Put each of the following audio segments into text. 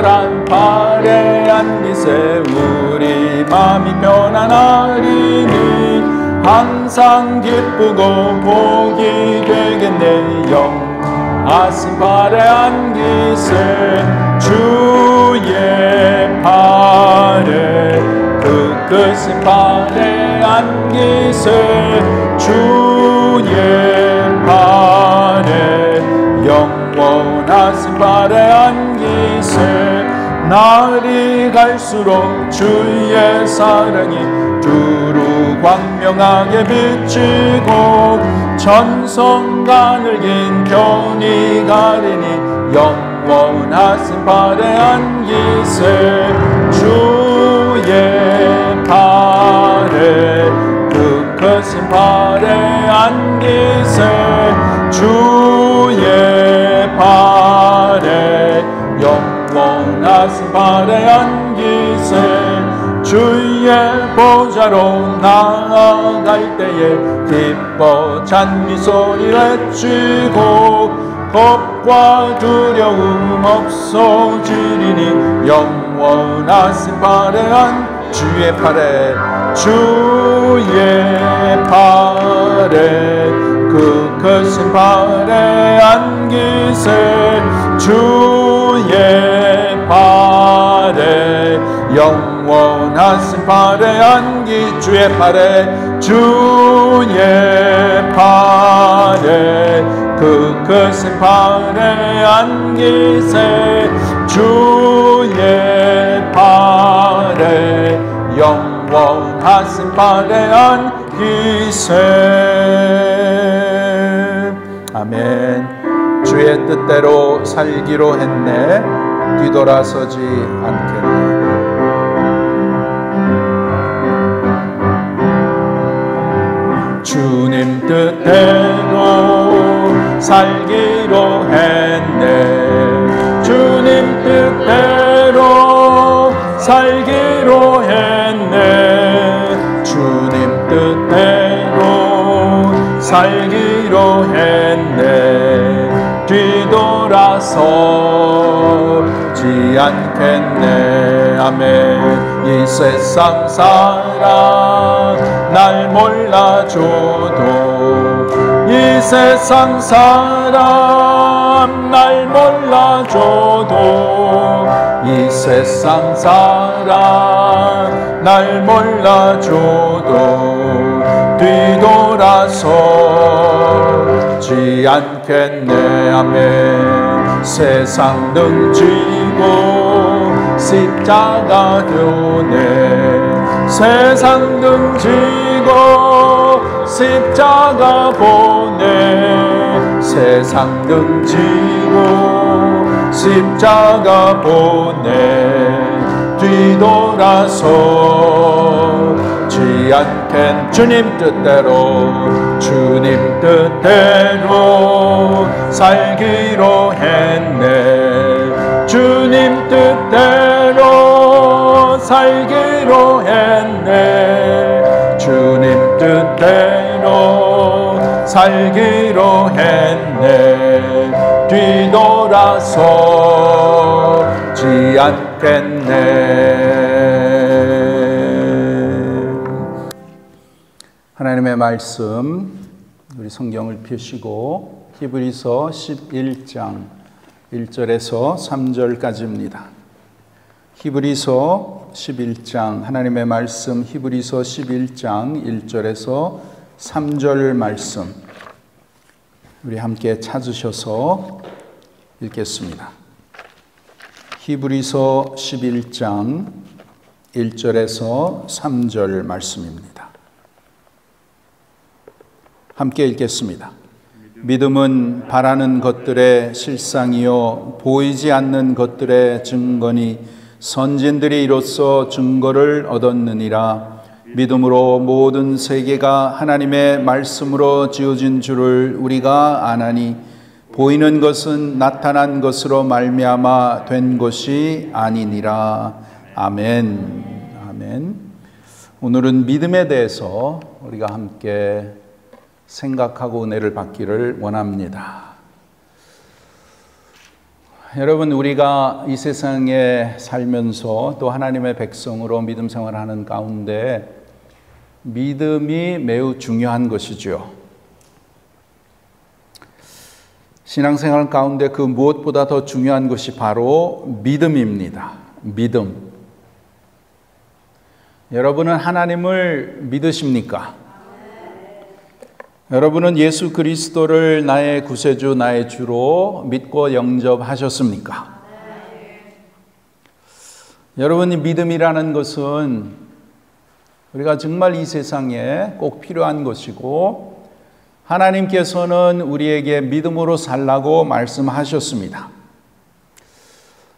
커다란 발에 안기세 우리 마음이 편안하리니 항상 기쁘고 복이 되겠네. 영하신 발에 안기세 주의 발에 그 크신 발에 안기세 주의 발에 영원하신 발에 안기세 날이 갈수록 주의 사랑이 두루 광명하게 비치고 천성간을 긴 편히 가리니 영원하신 발에 안기세 주의 발에 그 크신 발에 안기세 주의 발에 영원하신 발에 안기세 주의 보좌로 나아갈 때에 기뻐 찬미 소리 외치고 겁과 두려움 없어지리니 영원하신 발에 주의 팔에 주의 팔에 그 크신 발에 안기세 주의 팔에 영원하신 발에 안기 주의 팔에 주의 팔에 그 크신 발에 안기세 주의 팔에 영원하신 발에 안기세. 아멘. 주의 뜻대로 살기로 했네. 뒤돌아서지 않겠네. 주님 뜻대로 살기로 했네. 주님 뜻대로 살기로 했네. 주님 뜻대로 살기로 했네. 뒤돌아서지 않겠네. 아멘. 이 세상 사람 날 몰라줘도 이 세상 사람 날 몰라줘도 이 세상 사람 날 몰라줘도 뒤돌아서지 않겠네. 아멘. 세상 등지고 십자가 져네. 세상 등지고 십자가 보내. 세상 등지고 십자가 보내. 뒤돌아서지 않겠. 주님 뜻대로 주님 뜻대로 살기로 했네. 주님 뜻대로 살기로 했네. 주님 뜻대로 살기로 했네. 뒤돌아서지 않겠네. 하나님의 말씀 우리 성경을 펴시고 히브리서 11장 1절에서 3절까지입니다. 히브리서 11장 하나님의 말씀 히브리서 11장 1절에서 3절 말씀 우리 함께 찾으셔서 읽겠습니다. 히브리서 11장 1절에서 3절 말씀입니다. 함께 읽겠습니다. 믿음은 바라는 것들의 실상이요 보이지 않는 것들의 증거니 선진들이 이로써 증거를 얻었느니라. 믿음으로 모든 세계가 하나님의 말씀으로 지어진 줄을 우리가 아나니 보이는 것은 나타난 것으로 말미암아 된 것이 아니니라. 아멘. 아멘. 오늘은 믿음에 대해서 우리가 함께 생각하고 은혜를 받기를 원합니다. 여러분, 우리가 이 세상에 살면서 또 하나님의 백성으로 믿음 생활하는 가운데 믿음이 매우 중요한 것이죠. 신앙생활 가운데 그 무엇보다 더 중요한 것이 바로 믿음입니다. 믿음. 여러분은 하나님을 믿으십니까? 여러분은 예수 그리스도를 나의 구세주, 나의 주로 믿고 영접하셨습니까? 여러분이 믿음이라는 것은 우리가 정말 이 세상에 꼭 필요한 것이고 하나님께서는 우리에게 믿음으로 살라고 말씀하셨습니다.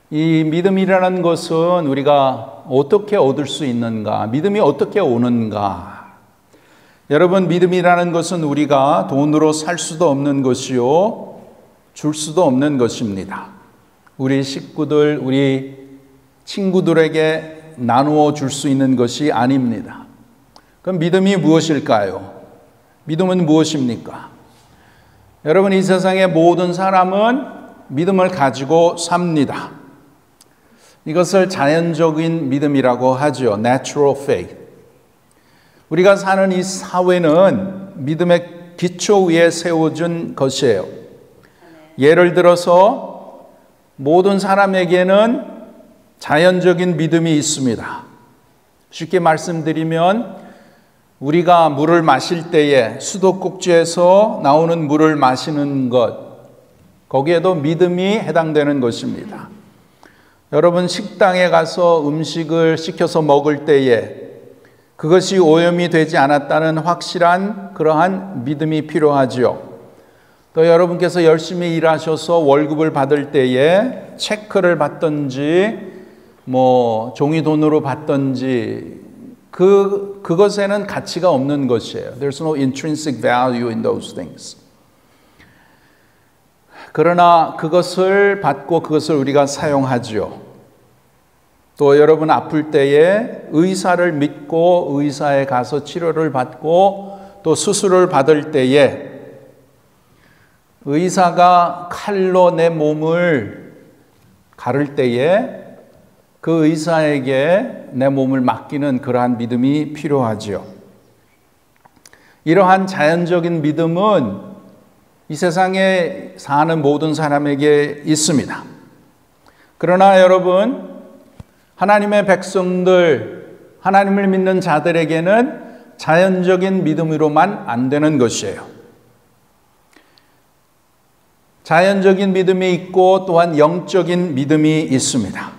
이 믿음이라는 것은 우리가 어떻게 얻을 수 있는가? 믿음이 어떻게 오는가? 여러분, 믿음이라는 것은 우리가 돈으로 살 수도 없는 것이요, 줄 수도 없는 것입니다. 우리 식구들, 우리 친구들에게 나누어 줄 수 있는 것이 아닙니다. 그럼 믿음이 무엇일까요? 믿음은 무엇입니까? 여러분, 이 세상의 모든 사람은 믿음을 가지고 삽니다. 이것을 자연적인 믿음이라고 하죠. Natural faith. 우리가 사는 이 사회는 믿음의 기초 위에 세워진 것이에요. 예를 들어서 모든 사람에게는 자연적인 믿음이 있습니다. 쉽게 말씀드리면 우리가 물을 마실 때에 수도꼭지에서 나오는 물을 마시는 것, 거기에도 믿음이 해당되는 것입니다. 여러분, 식당에 가서 음식을 시켜서 먹을 때에 그것이 오염이 되지 않았다는 확실한 그러한 믿음이 필요하죠. 또 여러분께서 열심히 일하셔서 월급을 받을 때에 체크를 받든지 종이돈으로 받든지 그것에는 가치가 없는 것이에요. There's no intrinsic value in those things. 그러나 그것을 받고 그것을 우리가 사용하죠. 또 여러분 아플 때에 의사를 믿고 의사에 가서 치료를 받고 또 수술을 받을 때에 의사가 칼로 내 몸을 가를 때에 그 의사에게 내 몸을 맡기는 그러한 믿음이 필요하죠. 이러한 자연적인 믿음은 이 세상에 사는 모든 사람에게 있습니다. 그러나 여러분, 하나님의 백성들, 하나님을 믿는 자들에게는 자연적인 믿음으로만 안 되는 것이에요. 자연적인 믿음이 있고 또한 영적인 믿음이 있습니다.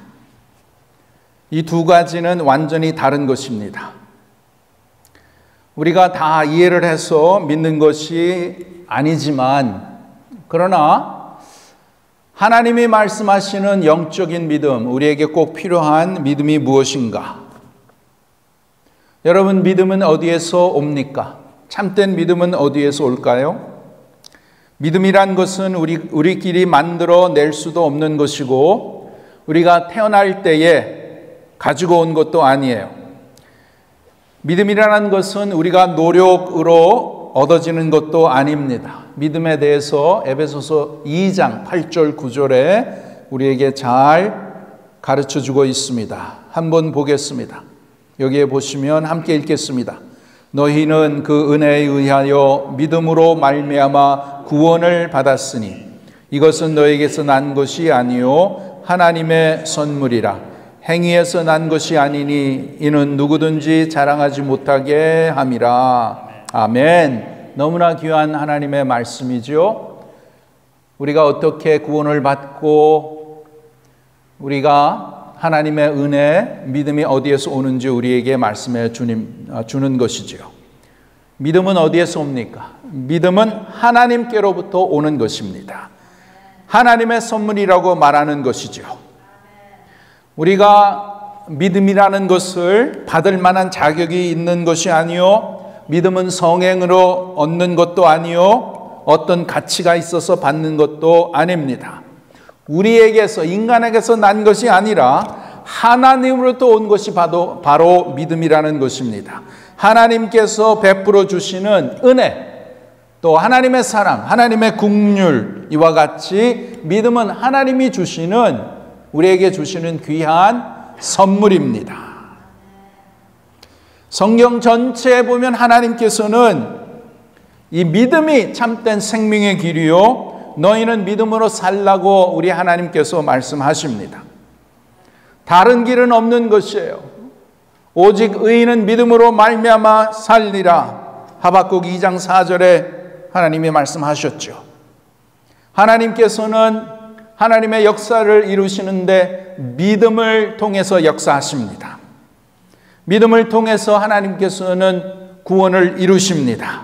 이 두 가지는 완전히 다른 것입니다. 우리가 다 이해를 해서 믿는 것이 아니지만, 그러나 하나님이 말씀하시는 영적인 믿음, 우리에게 꼭 필요한 믿음이 무엇인가? 여러분, 믿음은 어디에서 옵니까? 참된 믿음은 어디에서 올까요? 믿음이란 것은 우리끼리 만들어낼 수도 없는 것이고 우리가 태어날 때에 가지고 온 것도 아니에요. 믿음이라는 것은 우리가 노력으로 얻어지는 것도 아닙니다. 믿음에 대해서 에베소서 2장 8절 9절에 우리에게 잘 가르쳐주고 있습니다. 한번 보겠습니다. 여기에 보시면 함께 읽겠습니다. 너희는 그 은혜에 의하여 믿음으로 말미암아 구원을 받았으니 이것은 너에게서 난 것이 아니요 하나님의 선물이라. 행위에서 난 것이 아니니 이는 누구든지 자랑하지 못하게 함이라. 아멘. 너무나 귀한 하나님의 말씀이죠. 우리가 어떻게 구원을 받고 우리가 하나님의 은혜, 믿음이 어디에서 오는지 우리에게 말씀해 주는 것이지요. 믿음은 어디에서 옵니까? 믿음은 하나님께로부터 오는 것입니다. 하나님의 선물이라고 말하는 것이죠. 우리가 믿음이라는 것을 받을 만한 자격이 있는 것이 아니요, 믿음은 성행으로 얻는 것도 아니요, 어떤 가치가 있어서 받는 것도 아닙니다. 우리에게서, 인간에게서 난 것이 아니라 하나님으로부터 온 것이 바로 믿음이라는 것입니다. 하나님께서 베풀어 주시는 은혜, 또 하나님의 사랑, 하나님의 긍휼 이와 같이 믿음은 하나님이 주시는, 우리에게 주시는 귀한 선물입니다. 성경 전체에 보면 하나님께서는 이 믿음이 참된 생명의 길이요 너희는 믿음으로 살라고 우리 하나님께서 말씀하십니다. 다른 길은 없는 것이에요. 오직 의인은 믿음으로 말미암아 살리라. 하박국 2장 4절에 하나님이 말씀하셨죠. 하나님께서는 하나님의 역사를 이루시는데 믿음을 통해서 역사하십니다. 믿음을 통해서 하나님께서는 구원을 이루십니다.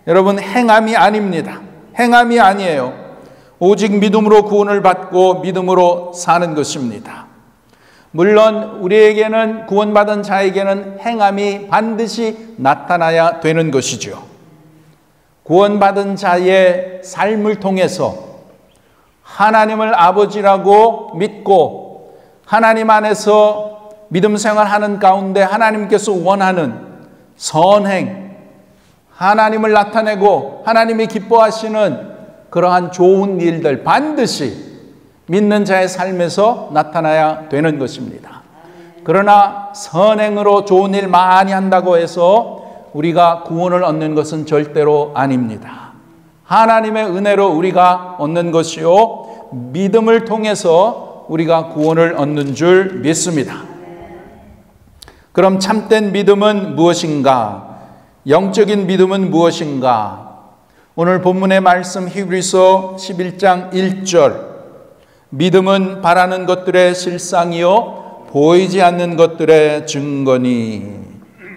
여러분, 행함이 아닙니다. 행함이 아니에요. 오직 믿음으로 구원을 받고 믿음으로 사는 것입니다. 물론 우리에게는, 구원받은 자에게는 행함이 반드시 나타나야 되는 것이죠. 구원받은 자의 삶을 통해서 하나님을 아버지라고 믿고 하나님 안에서 믿음 생활하는 가운데 하나님께서 원하는 선행, 하나님을 나타내고 하나님이 기뻐하시는 그러한 좋은 일들 반드시 믿는 자의 삶에서 나타나야 되는 것입니다. 그러나 선행으로 좋은 일 많이 한다고 해서 우리가 구원을 얻는 것은 절대로 아닙니다. 하나님의 은혜로 우리가 얻는 것이요 믿음을 통해서 우리가 구원을 얻는 줄 믿습니다. 그럼 참된 믿음은 무엇인가? 영적인 믿음은 무엇인가? 오늘 본문의 말씀 히브리서 11장 1절, 믿음은 바라는 것들의 실상이요 보이지 않는 것들의 증거니.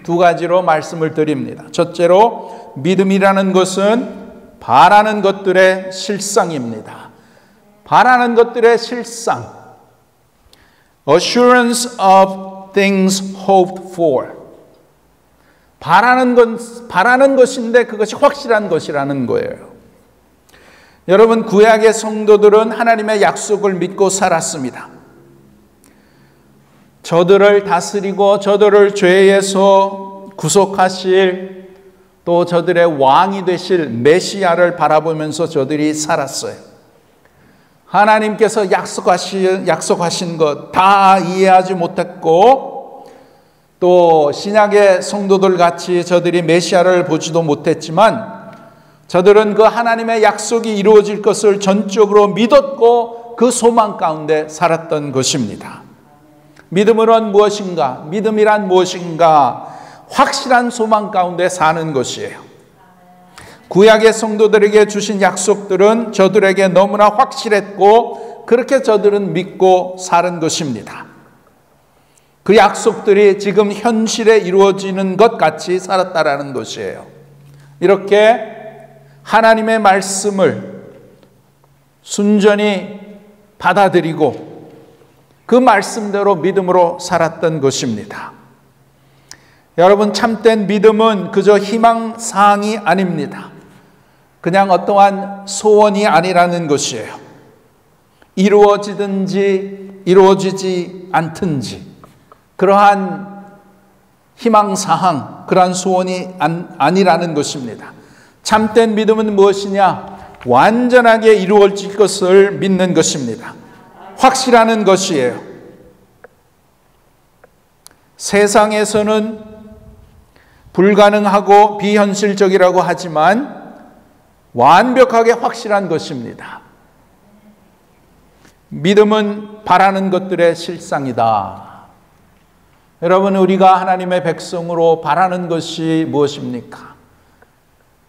두 가지로 말씀을 드립니다. 첫째로 믿음이라는 것은 바라는 것들의 실상입니다. 바라는 것들의 실상. Assurance of things hoped for. 바라는 것인데 그것이 확실한 것이라는 거예요. 여러분, 구약의 성도들은 하나님의 약속을 믿고 살았습니다. 저들을 다스리고 저들을 죄에서 구속하실, 또 저들의 왕이 되실 메시아를 바라보면서 저들이 살았어요. 하나님께서 약속하신 것 다 이해하지 못했고, 또 신약의 성도들 같이 저들이 메시아를 보지도 못했지만 저들은 그 하나님의 약속이 이루어질 것을 전적으로 믿었고 그 소망 가운데 살았던 것입니다. 믿음이란 무엇인가? 믿음이란 무엇인가? 확실한 소망 가운데 사는 것이에요. 구약의 성도들에게 주신 약속들은 저들에게 너무나 확실했고 그렇게 저들은 믿고 사는 것입니다. 그 약속들이 지금 현실에 이루어지는 것 같이 살았다라는 것이에요. 이렇게 하나님의 말씀을 순전히 받아들이고 그 말씀대로 믿음으로 살았던 것입니다. 여러분, 참된 믿음은 그저 희망사항이 아닙니다. 그냥 어떠한 소원이 아니라는 것이에요. 이루어지든지 이루어지지 않든지 그러한 희망사항, 그러한 소원이 아니라는 것입니다. 참된 믿음은 무엇이냐? 완전하게 이루어질 것을 믿는 것입니다. 확실하는 것이에요. 세상에서는 불가능하고 비현실적이라고 하지만 완벽하게 확실한 것입니다. 믿음은 바라는 것들의 실상이다. 여러분, 우리가 하나님의 백성으로 바라는 것이 무엇입니까?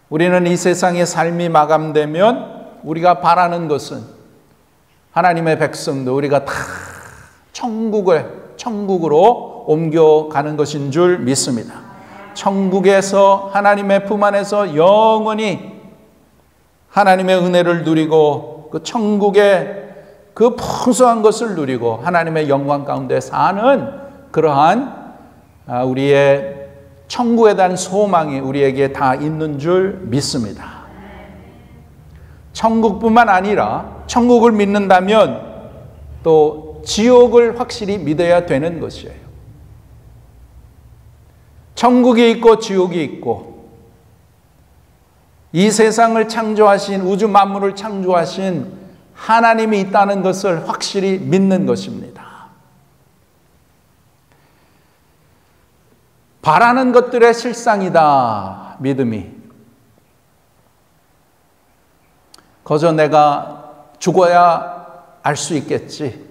우리는 이 세상의 삶이 마감되면 우리가 바라는 것은 하나님의 백성도 우리가 다 천국으로 옮겨가는 것인 줄 믿습니다. 천국에서 하나님의 품 안에서 영원히 하나님의 은혜를 누리고 그 천국의 그 풍성한 것을 누리고 하나님의 영광 가운데 사는 그러한 우리의 천국에 대한 소망이 우리에게 다 있는 줄 믿습니다. 천국뿐만 아니라 천국을 믿는다면 또 지옥을 확실히 믿어야 되는 것이에요. 천국이 있고 지옥이 있고 이 세상을 창조하신, 우주 만물을 창조하신 하나님이 있다는 것을 확실히 믿는 것입니다. 바라는 것들의 실상이다, 믿음이. 거저 내가 죽어야 알 수 있겠지.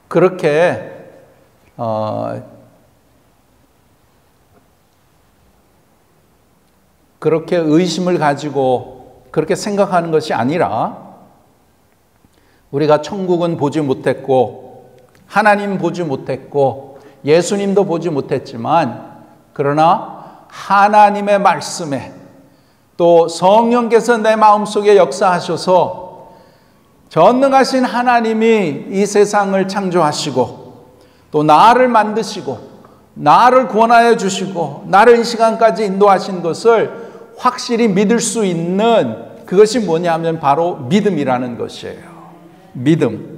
그렇게 그렇게 의심을 가지고 그렇게 생각하는 것이 아니라, 우리가 천국은 보지 못했고 하나님 보지 못했고 예수님도 보지 못했지만, 그러나 하나님의 말씀에 또 성령께서 내 마음속에 역사하셔서 전능하신 하나님이 이 세상을 창조하시고 또 나를 만드시고 나를 구원하여 주시고 나를 이 시간까지 인도하신 것을 확실히 믿을 수 있는, 그것이 뭐냐면 바로 믿음이라는 것이에요. 믿음.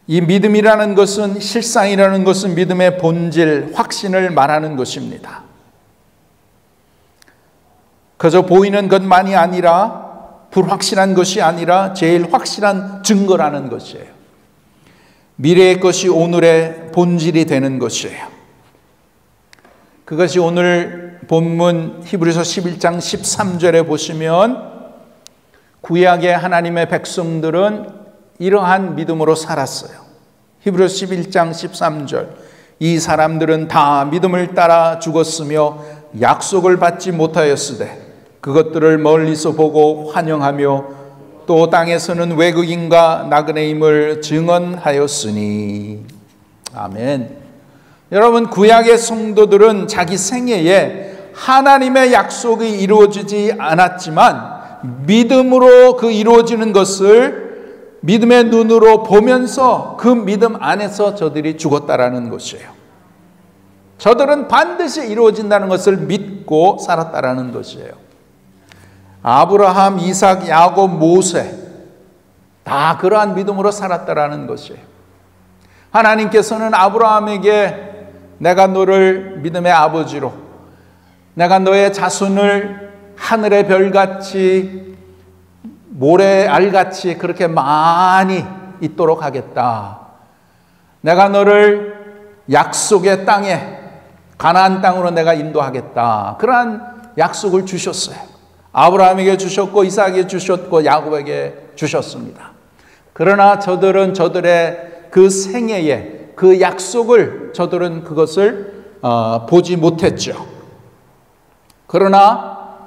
이 믿음이라는 것은, 실상이라는 것은 믿음의 본질, 확신을 말하는 것입니다. 그저 보이는 것만이 아니라, 불확실한 것이 아니라 제일 확실한 증거라는 것이에요. 미래의 것이 오늘의 본질이 되는 것이에요. 그것이 오늘 본문 히브리서 11장 13절에 보시면, 구약의 하나님의 백성들은 이러한 믿음으로 살았어요. 히브리서 11장 13절, 이 사람들은 다 믿음을 따라 죽었으며 약속을 받지 못하였으되 그것들을 멀리서 보고 환영하며 또 땅에서는 외국인과 나그네임을 증언하였으니. 아멘. 여러분, 구약의 성도들은 자기 생애에 하나님의 약속이 이루어지지 않았지만 믿음으로 그 이루어지는 것을 믿음의 눈으로 보면서 그 믿음 안에서 저들이 죽었다라는 것이에요. 저들은 반드시 이루어진다는 것을 믿고 살았다라는 것이에요. 아브라함, 이삭, 야곱, 모세 다 그러한 믿음으로 살았다라는 것이에요. 하나님께서는 아브라함에게 내가 너를 믿음의 아버지로, 내가 너의 자손을 하늘의 별같이 모래알같이 그렇게 많이 있도록 하겠다. 내가 너를 약속의 땅에, 가나안 땅으로 내가 인도하겠다. 그러한 약속을 주셨어요. 아브라함에게 주셨고 이삭에게 주셨고 야곱에게 주셨습니다. 그러나 저들은 저들의 그 생애에 그 약속을, 저들은 그것을 보지 못했죠. 그러나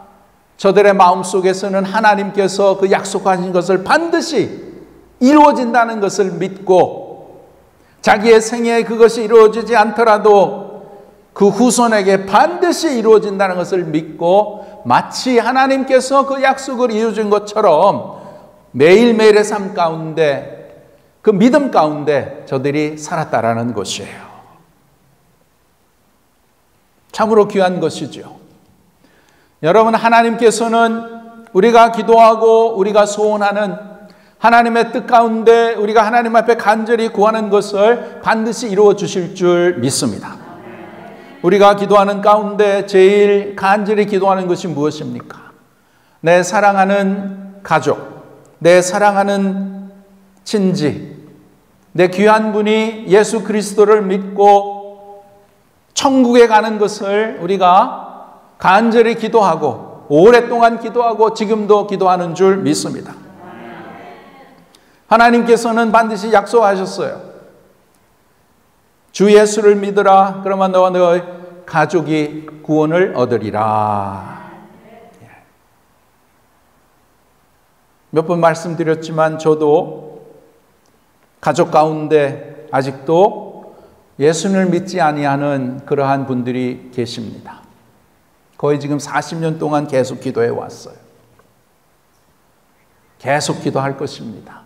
저들의 마음속에서는 하나님께서 그 약속하신 것을 반드시 이루어진다는 것을 믿고, 자기의 생애에 그것이 이루어지지 않더라도 그 후손에게 반드시 이루어진다는 것을 믿고, 마치 하나님께서 그 약속을 이루어진 것처럼 매일매일의 삶 가운데, 그 믿음 가운데 저들이 살았다라는 것이에요. 참으로 귀한 것이죠. 여러분, 하나님께서는 우리가 기도하고 우리가 소원하는 하나님의 뜻 가운데 우리가 하나님 앞에 간절히 구하는 것을 반드시 이루어 주실 줄 믿습니다. 우리가 기도하는 가운데 제일 간절히 기도하는 것이 무엇입니까? 내 사랑하는 가족, 내 사랑하는 친지, 내 귀한 분이 예수 그리스도를 믿고 천국에 가는 것을 우리가 간절히 기도하고 오랫동안 기도하고 지금도 기도하는 줄 믿습니다. 하나님께서는 반드시 약속하셨어요. 주 예수를 믿으라. 그러면 너와 너의 가족이 구원을 얻으리라. 몇 번 말씀드렸지만 저도 가족 가운데 아직도 예수를 믿지 아니하는 그러한 분들이 계십니다. 거의 지금 40년 동안 계속 기도해 왔어요. 계속 기도할 것입니다.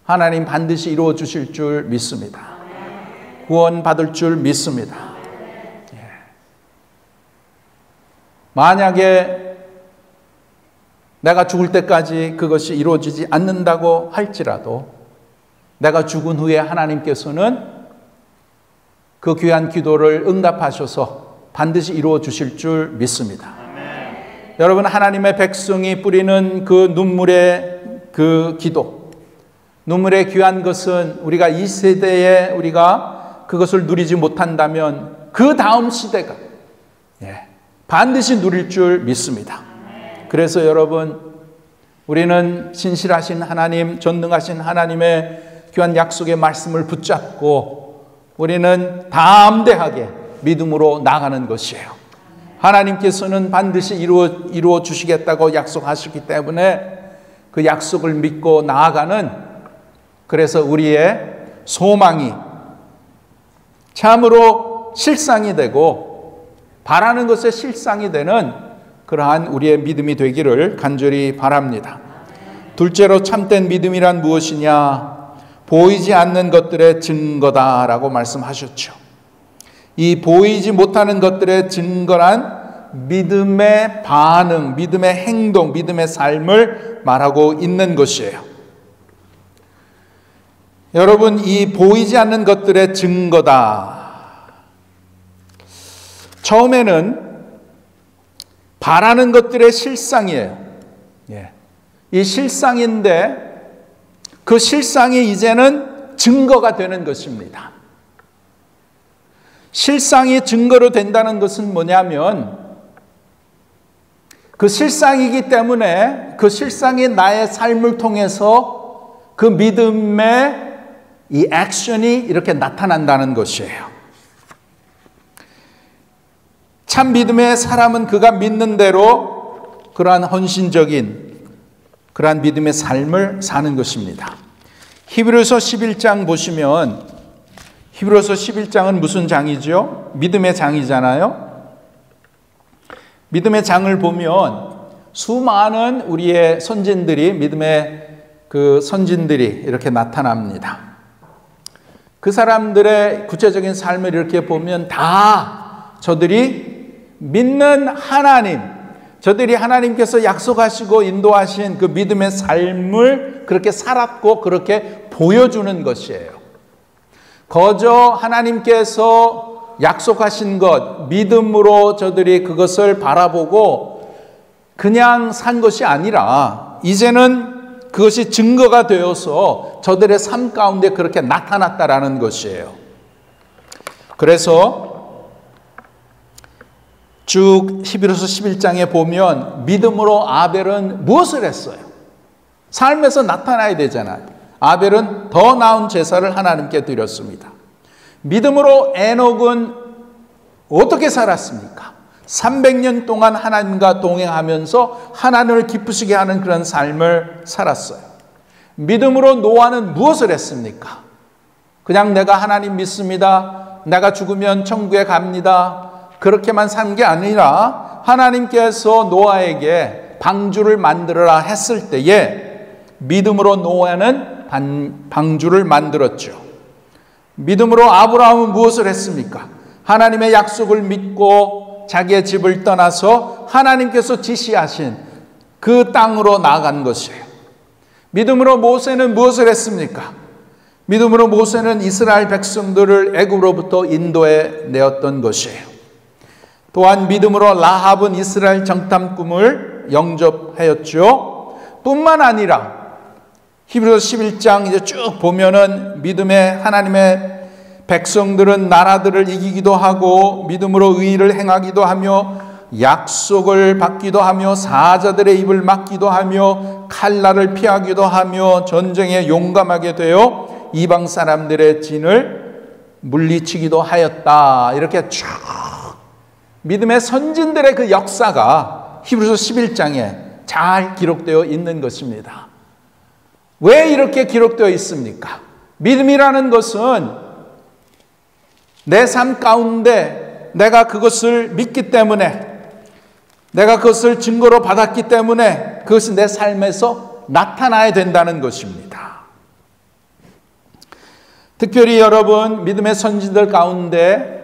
하나님 반드시 이루어 주실 줄 믿습니다. 구원 받을 줄 믿습니다. 만약에 내가 죽을 때까지 그것이 이루어지지 않는다고 할지라도 내가 죽은 후에 하나님께서는 그 귀한 기도를 응답하셔서 반드시 이루어 주실 줄 믿습니다. 여러분, 하나님의 백성이 뿌리는 그 눈물의 그 기도, 눈물의 귀한 것은 우리가 이 세대에 우리가 그것을 누리지 못한다면 그 다음 시대가 반드시 누릴 줄 믿습니다. 그래서 여러분, 우리는 신실하신 하나님, 전능하신 하나님의 귀한 약속의 말씀을 붙잡고 우리는 담대하게 믿음으로 나가는 것이에요. 하나님께서는 반드시 이루어 주시겠다고 약속하셨기 때문에 그 약속을 믿고 나아가는, 그래서 우리의 소망이 참으로 실상이 되고 바라는 것에 실상이 되는 그러한 우리의 믿음이 되기를 간절히 바랍니다. 둘째로 참된 믿음이란 무엇이냐? 보이지 않는 것들의 증거다라고 말씀하셨죠. 이 보이지 못하는 것들의 증거란 믿음의 반응, 믿음의 행동, 믿음의 삶을 말하고 있는 것이에요. 여러분, 이 보이지 않는 것들의 증거다. 처음에는 바라는 것들의 실상이에요. 이 실상인데 그 실상이 이제는 증거가 되는 것입니다. 실상이 증거로 된다는 것은 뭐냐면 그 실상이기 때문에 그 실상이 나의 삶을 통해서 그 믿음의 이 액션이 이렇게 나타난다는 것이에요. 참 믿음의 사람은 그가 믿는 대로 그러한 헌신적인 그러한 믿음의 삶을 사는 것입니다. 히브리서 11장 보시면, 히브리서 11장은 무슨 장이죠? 믿음의 장이잖아요. 믿음의 장을 보면 수많은 우리의 선진들이, 믿음의 그 선진들이 이렇게 나타납니다. 그 사람들의 구체적인 삶을 이렇게 보면 다 저들이 믿는 하나님, 저들이 하나님께서 약속하시고 인도하신 그 믿음의 삶을 그렇게 살았고 그렇게 보여주는 것이에요. 거저 하나님께서 약속하신 것, 믿음으로 저들이 그것을 바라보고 그냥 산 것이 아니라 이제는 그것이 증거가 되어서 저들의 삶 가운데 그렇게 나타났다라는 것이에요. 그래서 쭉 히브리서 11장에 보면 믿음으로 아벨은 무엇을 했어요? 삶에서 나타나야 되잖아요. 아벨은 더 나은 제사를 하나님께 드렸습니다. 믿음으로 에녹은 어떻게 살았습니까? 300년 동안 하나님과 동행하면서 하나님을 기쁘시게 하는 그런 삶을 살았어요. 믿음으로 노아는 무엇을 했습니까? 그냥 내가 하나님 믿습니다, 내가 죽으면 천국에 갑니다, 그렇게만 산 게 아니라 하나님께서 노아에게 방주를 만들어라 했을 때에 믿음으로 노아는 방주를 만들었죠. 믿음으로 아브라함은 무엇을 했습니까? 하나님의 약속을 믿고 자기의 집을 떠나서 하나님께서 지시하신 그 땅으로 나아간 것이에요. 믿음으로 모세는 무엇을 했습니까? 믿음으로 모세는 이스라엘 백성들을 애굽으로부터 인도해 내었던 것이에요. 또한 믿음으로 라합은 이스라엘 정탐꾼을 영접하였죠. 뿐만 아니라 히브리서 11장 이제 쭉 보면은 믿음의 하나님의 백성들은 나라들을 이기기도 하고 믿음으로 의의를 행하기도 하며 약속을 받기도 하며 사자들의 입을 막기도 하며 칼날을 피하기도 하며 전쟁에 용감하게 되어 이방 사람들의 진을 물리치기도 하였다. 이렇게 쭉 믿음의 선진들의 그 역사가 히브리서 11장에 잘 기록되어 있는 것입니다. 왜 이렇게 기록되어 있습니까? 믿음이라는 것은 내 삶 가운데 내가 그것을 믿기 때문에, 내가 그것을 증거로 받았기 때문에 그것이 내 삶에서 나타나야 된다는 것입니다. 특별히 여러분, 믿음의 선진들 가운데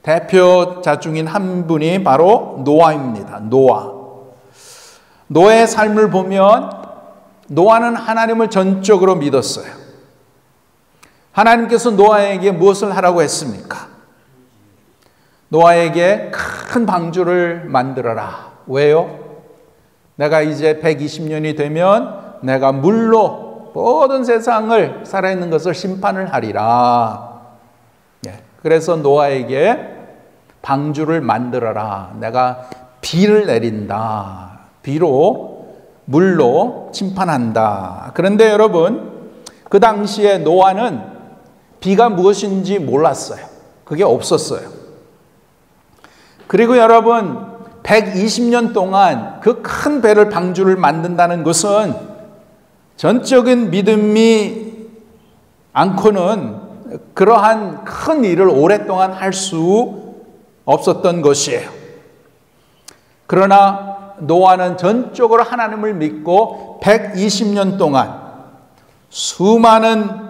대표자 중인 한 분이 바로 노아입니다. 노아의 삶을 보면 노아는 하나님을 전적으로 믿었어요. 하나님께서 노아에게 무엇을 하라고 했습니까? 노아에게 큰 방주를 만들어라. 왜요? 내가 이제 120년이 되면 내가 물로 모든 세상을 살아있는 것을 심판을 하리라. 그래서 노아에게 방주를 만들어라. 내가 비를 내린다. 비로 물로 심판한다. 그런데 여러분, 그 당시에 노아는 비가 무엇인지 몰랐어요. 그게 없었어요. 그리고 여러분, 120년 동안 그 큰 배를 방주를 만든다는 것은 전적인 믿음이 않고는 그러한 큰 일을 오랫동안 할 수 없었던 것이에요. 그러나 노아는 전적으로 하나님을 믿고 120년 동안 수많은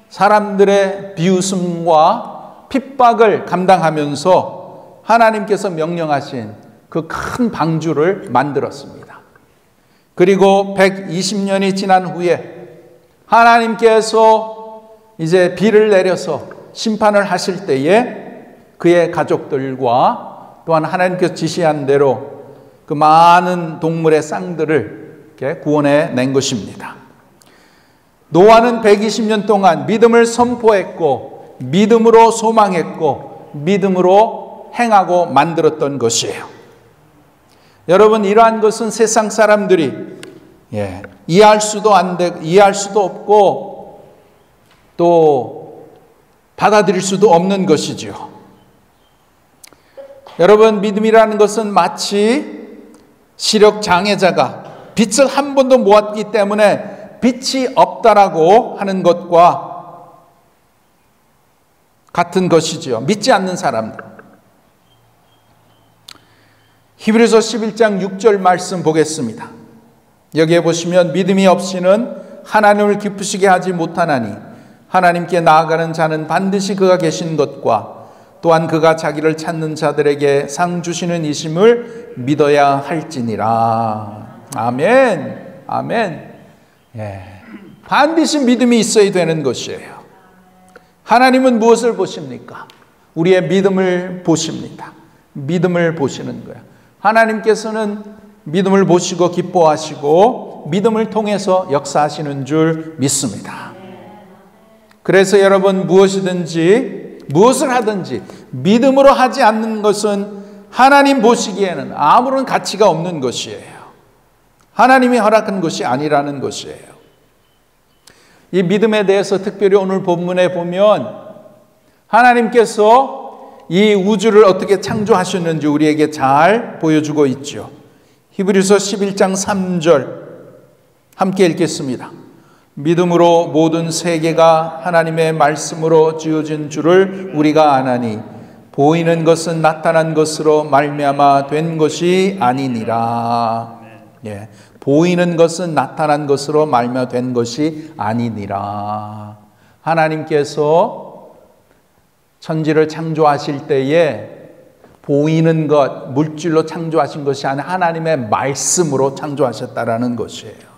사람들의 비웃음과 핍박을 감당하면서 하나님께서 명령하신 그 큰 방주를 만들었습니다. 그리고 120년이 지난 후에 하나님께서 이제 비를 내려서 심판을 하실 때에 그의 가족들과 또한 하나님께서 지시한 대로 그 많은 동물의 쌍들을 이렇게 구원해 낸 것입니다. 노아는 120년 동안 믿음을 선포했고 믿음으로 소망했고 믿음으로 행하고 만들었던 것이에요. 여러분, 이러한 것은 세상 사람들이 이해할 수도 없고 또 받아들일 수도 없는 것이지요. 여러분, 믿음이라는 것은 마치 시력 장애자가 빛을 한 번도 못 봤기 때문에 빛이 없다라고 하는 것과 같은 것이지요. 믿지 않는 사람들. 히브리서 11장 6절 말씀 보겠습니다. 여기에 보시면 믿음이 없이는 하나님을 기쁘시게 하지 못하나니 하나님께 나아가는 자는 반드시 그가 계신 것과 또한 그가 자기를 찾는 자들에게 상 주시는 이심을 믿어야 할지니라. 아멘. 아멘. 반드시 믿음이 있어야 되는 것이에요. 하나님은 무엇을 보십니까? 우리의 믿음을 보십니다. 믿음을 보시는 거예요. 하나님께서는 믿음을 보시고 기뻐하시고 믿음을 통해서 역사하시는 줄 믿습니다. 그래서 여러분, 무엇을 하든지 믿음으로 하지 않는 것은 하나님 보시기에는 아무런 가치가 없는 것이에요. 하나님이 허락한 것이 아니라는 것이에요. 이 믿음에 대해서 특별히 오늘 본문에 보면 하나님께서 이 우주를 어떻게 창조하셨는지 우리에게 잘 보여주고 있죠. 히브리서 11장 3절 함께 읽겠습니다. 믿음으로 모든 세계가 하나님의 말씀으로 지어진 줄을 우리가 아나니 보이는 것은 나타난 것으로 말미암아 된 것이 아니니라. 보이는 것은 나타난 것으로 말미암아 된 것이 아니니라. 하나님께서 천지를 창조하실 때에 보이는 것, 물질로 창조하신 것이 아니라 하나님의 말씀으로 창조하셨다라는 것이에요.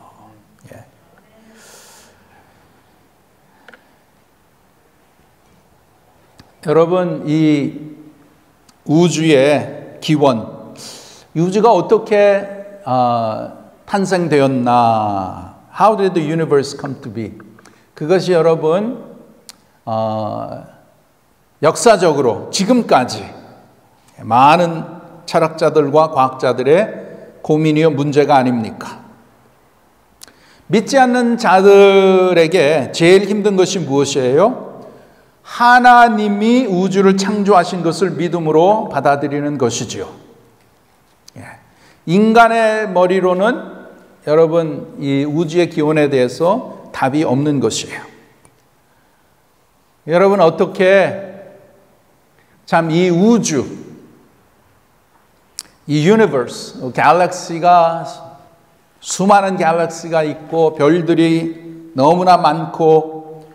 여러분, 이 우주의 기원, 우주가 어떻게 탄생되었나? How did the universe come to be? 그것이 여러분 역사적으로 지금까지 많은 철학자들과 과학자들의 고민이요 문제가 아닙니까? 믿지 않는 자들에게 제일 힘든 것이 무엇이에요? 하나님이 우주를 창조하신 것을 믿음으로 받아들이는 것이지요. 인간의 머리로는 여러분 이 우주의 기원에 대해서 답이 없는 것이에요. 여러분, 어떻게 참 이 우주, 이 유니버스, 갤럭시가 수많은 갤럭시가 있고 별들이 너무나 많고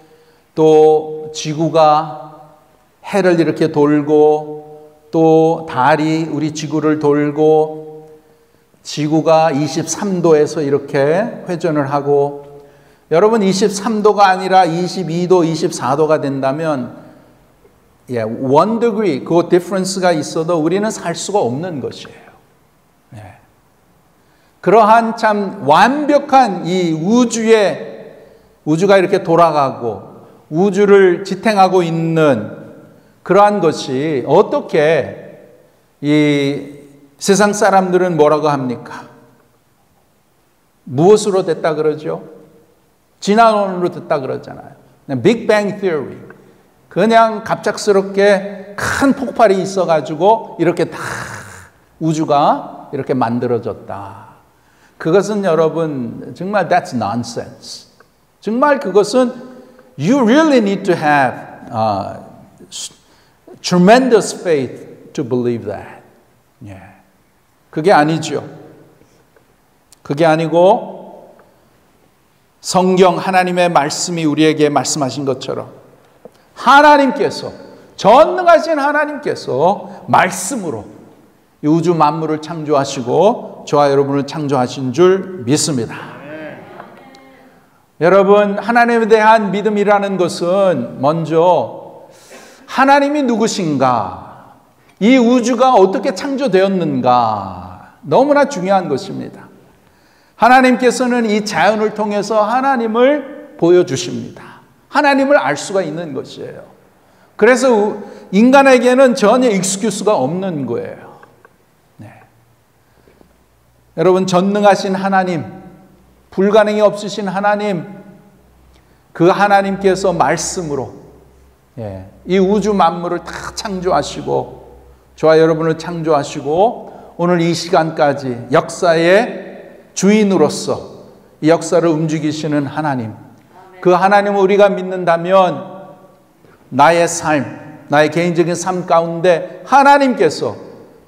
또 지구가 해를 이렇게 돌고 또 달이 우리 지구를 돌고 지구가 23도에서 이렇게 회전을 하고, 여러분 23도가 아니라 22도, 24도가 된다면 one degree 그 difference가 있어도 우리는 살 수가 없는 것이에요. 그러한 참 완벽한 이 우주가 이렇게 돌아가고 우주를 지탱하고 있는 그러한 것이 어떻게 이 세상 사람들은 뭐라고 합니까? 무엇으로 됐다 그러죠? 진화론으로 됐다 그러잖아요. Big Bang Theory. 그냥 갑작스럽게 큰 폭발이 있어가지고 이렇게 다 우주가 이렇게 만들어졌다. 그것은 여러분 정말 that's nonsense. 정말 그것은 you really need to have tremendous faith to believe that. 그게 아니죠. 그게 아니고 성경 하나님의 말씀이 우리에게 말씀하신 것처럼 하나님께서 전능하신 하나님께서 말씀으로 이 우주 만물을 창조하시고 저와 여러분을 창조하신 줄 믿습니다. 여러분 하나님에 대한 믿음이라는 것은 먼저 하나님이 누구신가, 이 우주가 어떻게 창조되었는가 너무나 중요한 것입니다. 하나님께서는 이 자연을 통해서 하나님을 보여주십니다. 하나님을 알 수가 있는 것이에요. 그래서 인간에게는 전혀 익스큐스가 없는 거예요. 여러분 전능하신 하나님, 불가능이 없으신 하나님, 그 하나님께서 말씀으로 이 우주 만물을 다 창조하시고 저와 여러분을 창조하시고 오늘 이 시간까지 역사의 주인으로서 이 역사를 움직이시는 하나님, 그 하나님을 우리가 믿는다면 나의 삶, 나의 개인적인 삶 가운데 하나님께서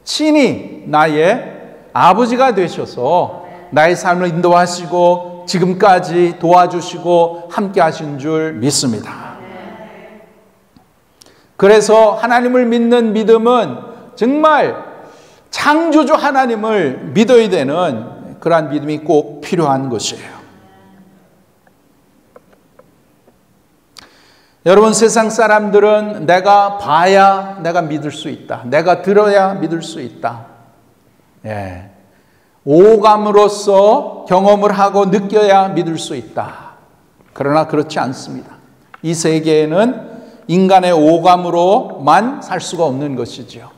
친히 나의 아버지가 되셔서 나의 삶을 인도하시고 지금까지 도와주시고 함께 하신 줄 믿습니다. 그래서 하나님을 믿는 믿음은 정말 창조주 하나님을 믿어야 되는 그러한 믿음이 꼭 필요한 것이에요. 여러분 세상 사람들은 내가 봐야 내가 믿을 수 있다. 내가 들어야 믿을 수 있다. 오감으로써 경험을 하고 느껴야 믿을 수 있다. 그러나 그렇지 않습니다. 이 세계에는 인간의 오감으로만 살 수가 없는 것이죠.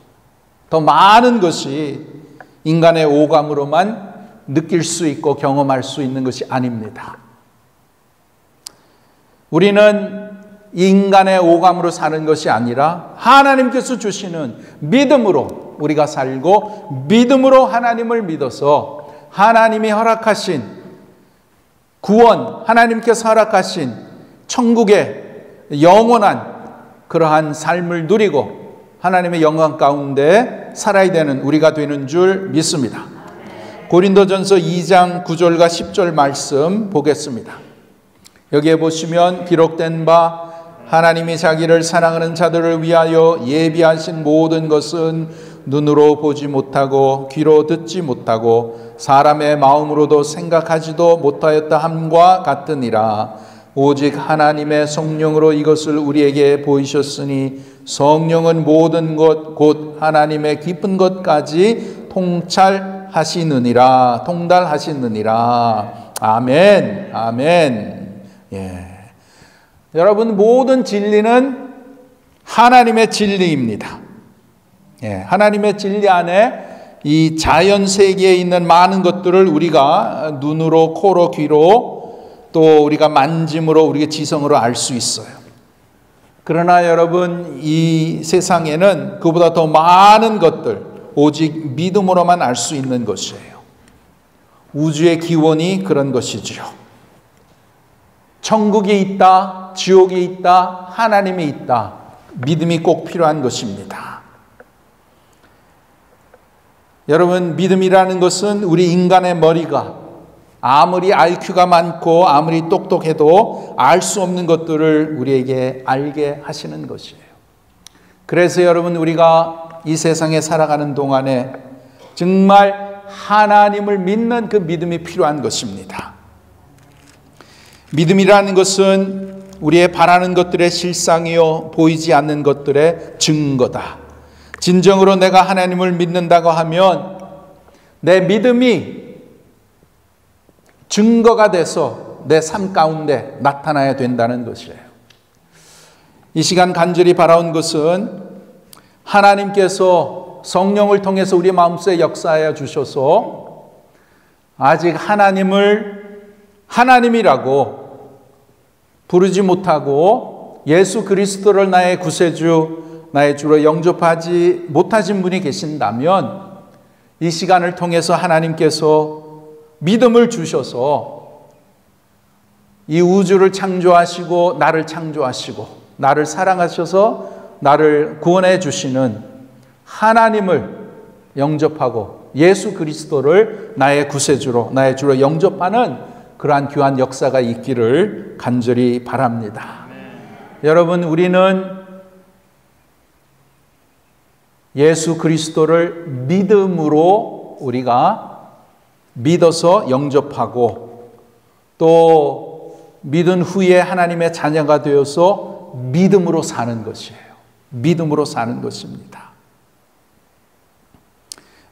더 많은 것이 인간의 오감으로만 느낄 수 있고 경험할 수 있는 것이 아닙니다. 우리는 인간의 오감으로 사는 것이 아니라 하나님께서 주시는 믿음으로 우리가 살고 믿음으로 하나님을 믿어서 하나님이 허락하신 구원, 하나님께서 허락하신 천국의 영원한 그러한 삶을 누리고 하나님의 영광 가운데 살아야 되는 우리가 되는 줄 믿습니다. 고린도전서 2장 9절과 10절 말씀 보겠습니다. 여기에 보시면 기록된 바 하나님이 자기를 사랑하는 자들을 위하여 예비하신 모든 것은 눈으로 보지 못하고 귀로 듣지 못하고 사람의 마음으로도 생각하지도 못하였다 함과 같으니라. 오직 하나님의 성령으로 이것을 우리에게 보이셨으니 성령은 모든 것 곧 하나님의 깊은 것까지 통달하시느니라. 아멘. 아멘. 여러분 모든 진리는 하나님의 진리입니다. 하나님의 진리 안에 이 자연 세계에 있는 많은 것들을 우리가 눈으로, 코로, 귀로 또 우리가 만짐으로 우리의 지성으로 알 수 있어요. 그러나 여러분 이 세상에는 그보다 더 많은 것들 오직 믿음으로만 알 수 있는 것이에요. 우주의 기원이 그런 것이지요. 천국이 있다, 지옥이 있다, 하나님이 있다. 믿음이 꼭 필요한 것입니다. 여러분 믿음이라는 것은 우리 인간의 머리가 아무리 IQ가 많고 아무리 똑똑해도 알 수 없는 것들을 우리에게 알게 하시는 것이에요. 그래서 여러분 우리가 이 세상에 살아가는 동안에 정말 하나님을 믿는 그 믿음이 필요한 것입니다. 믿음이라는 것은 우리의 바라는 것들의 실상이요 보이지 않는 것들의 증거다. 진정으로 내가 하나님을 믿는다고 하면 내 믿음이 증거가 돼서 내 삶 가운데 나타나야 된다는 것이에요. 이 시간 간절히 바라온 것은 하나님께서 성령을 통해서 우리 마음속에 역사하여 주셔서 아직 하나님을 하나님이라고 부르지 못하고 예수 그리스도를 나의 구세주, 나의 주로 영접하지 못하신 분이 계신다면 이 시간을 통해서 하나님께서 믿음을 주셔서 이 우주를 창조하시고 나를 창조하시고 나를 사랑하셔서 나를 구원해 주시는 하나님을 영접하고 예수 그리스도를 나의 구세주로 나의 주로 영접하는 그러한 귀한 역사가 있기를 간절히 바랍니다. 여러분, 우리는 예수 그리스도를 믿음으로 우리가 믿어서 영접하고 또 믿은 후에 하나님의 자녀가 되어서 믿음으로 사는 것이에요. 믿음으로 사는 것입니다.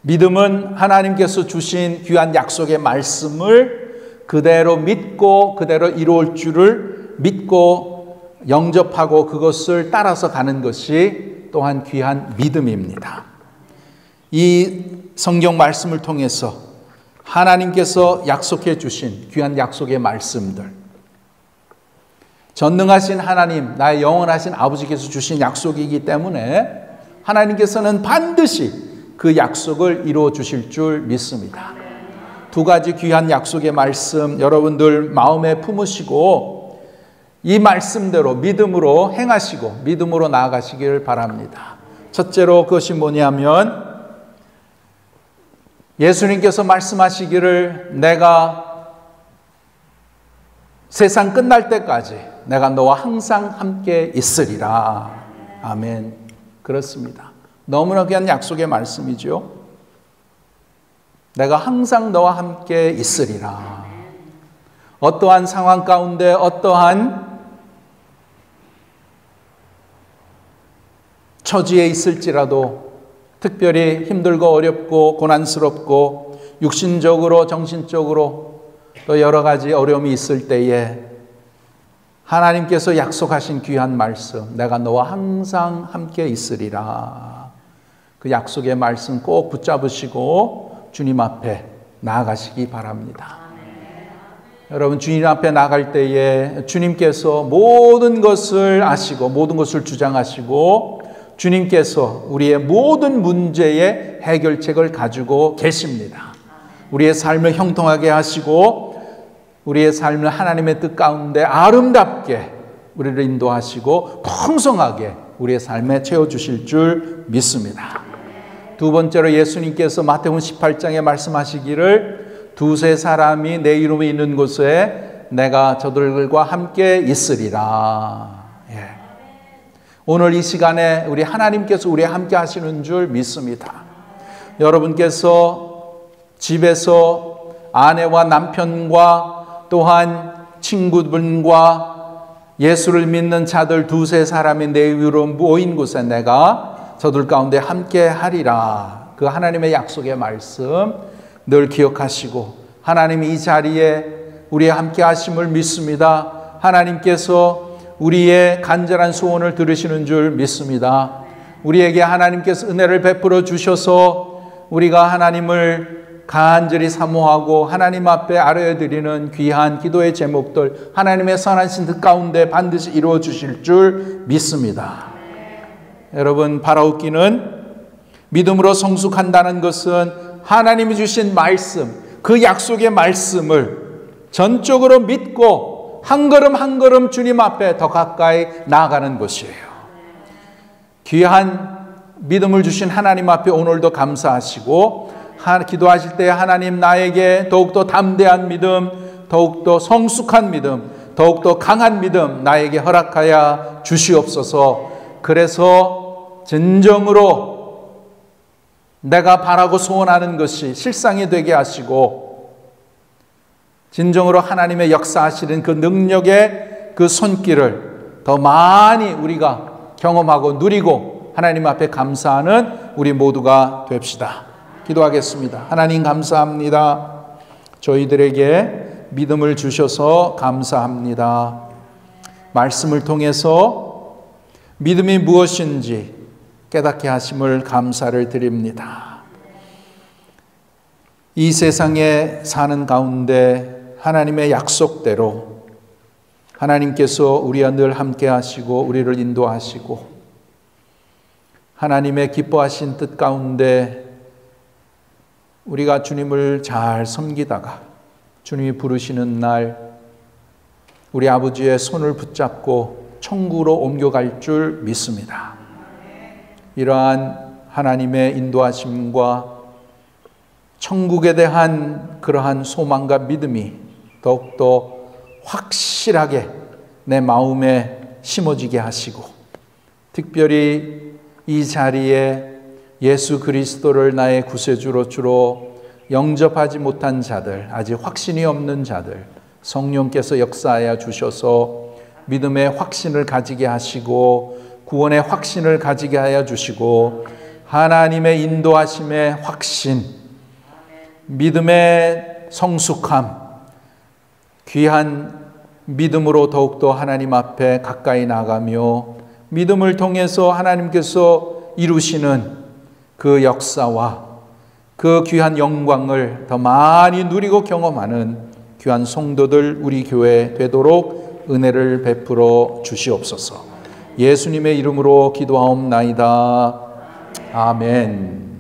믿음은 하나님께서 주신 귀한 약속의 말씀을 그대로 믿고 그대로 이루어질 줄을 믿고 영접하고 그것을 따라서 가는 것이 또한 귀한 믿음입니다. 이 성경 말씀을 통해서 하나님께서 약속해 주신 귀한 약속의 말씀들, 전능하신 하나님, 나의 영원하신 아버지께서 주신 약속이기 때문에 하나님께서는 반드시 그 약속을 이루어 주실 줄 믿습니다. 두 가지 귀한 약속의 말씀 여러분들 마음에 품으시고 이 말씀대로 믿음으로 행하시고 믿음으로 나아가시기를 바랍니다. 첫째로 그것이 뭐냐면 예수님께서 말씀하시기를 내가 세상 끝날 때까지 내가 너와 항상 함께 있으리라. 아멘. 그렇습니다. 너무나 귀한 약속의 말씀이죠. 내가 항상 너와 함께 있으리라. 어떠한 상황 가운데 어떠한 처지에 있을지라도 특별히 힘들고 어렵고 고난스럽고 육신적으로 정신적으로 또 여러 가지 어려움이 있을 때에 하나님께서 약속하신 귀한 말씀, 내가 너와 항상 함께 있으리라. 그 약속의 말씀 꼭 붙잡으시고 주님 앞에 나아가시기 바랍니다. 여러분, 주님 앞에 나갈 때에 주님께서 모든 것을 아시고 모든 것을 주장하시고 주님께서 우리의 모든 문제의 해결책을 가지고 계십니다. 우리의 삶을 형통하게 하시고 우리의 삶을 하나님의 뜻 가운데 아름답게 우리를 인도하시고 풍성하게 우리의 삶에 채워주실 줄 믿습니다. 두 번째로 예수님께서 마태복음 18장에 말씀하시기를 두세 사람이 내 이름이 있는 곳에 내가 저들과 함께 있으리라. 예. 오늘 이 시간에 우리 하나님께서 우리와 함께 하시는 줄 믿습니다. 여러분께서 집에서 아내와 남편과 또한 친구들과 예수를 믿는 자들 두세 사람이 내 위로 모인 곳에 내가 저들 가운데 함께 하리라. 그 하나님의 약속의 말씀 늘 기억하시고 하나님이 이 자리에 우리와 함께 하심을 믿습니다. 하나님께서 우리의 간절한 소원을 들으시는 줄 믿습니다. 우리에게 하나님께서 은혜를 베풀어 주셔서 우리가 하나님을 간절히 사모하고 하나님 앞에 아뢰어드리는 귀한 기도의 제목들 하나님의 선하신 뜻 가운데 반드시 이루어 주실 줄 믿습니다. 여러분, 바라옵기는 믿음으로 성숙한다는 것은 하나님이 주신 말씀, 그 약속의 말씀을 전적으로 믿고 한 걸음 한 걸음 주님 앞에 더 가까이 나아가는 것이에요. 귀한 믿음을 주신 하나님 앞에 오늘도 감사하시고 기도하실 때 하나님 나에게 더욱더 담대한 믿음, 더욱더 성숙한 믿음, 더욱더 강한 믿음 나에게 허락하여 주시옵소서. 그래서 진정으로 내가 바라고 소원하는 것이 실상이 되게 하시고 진정으로 하나님의 역사하시는 그 능력의 그 손길을 더 많이 우리가 경험하고 누리고 하나님 앞에 감사하는 우리 모두가 됩시다. 기도하겠습니다. 하나님 감사합니다. 저희들에게 믿음을 주셔서 감사합니다. 말씀을 통해서 믿음이 무엇인지 깨닫게 하심을 감사를 드립니다. 이 세상에 사는 가운데 하나님의 약속대로 하나님께서 우리와 늘 함께 하시고 우리를 인도하시고 하나님의 기뻐하신 뜻 가운데 우리가 주님을 잘 섬기다가 주님이 부르시는 날 우리 아버지의 손을 붙잡고 천국으로 옮겨갈 줄 믿습니다. 이러한 하나님의 인도하심과 천국에 대한 그러한 소망과 믿음이 더욱더 확실하게 내 마음에 심어지게 하시고 특별히 이 자리에 예수 그리스도를 나의 구세주로 주로 영접하지 못한 자들, 아직 확신이 없는 자들, 성령께서 역사하여 주셔서 믿음의 확신을 가지게 하시고 구원의 확신을 가지게 하여 주시고 하나님의 인도하심의 확신, 믿음의 성숙함, 귀한 믿음으로 더욱더 하나님 앞에 가까이 나가며 믿음을 통해서 하나님께서 이루시는 그 역사와 그 귀한 영광을 더 많이 누리고 경험하는 귀한 성도들 우리 교회 되도록 은혜를 베풀어 주시옵소서. 예수님의 이름으로 기도하옵나이다. 아멘.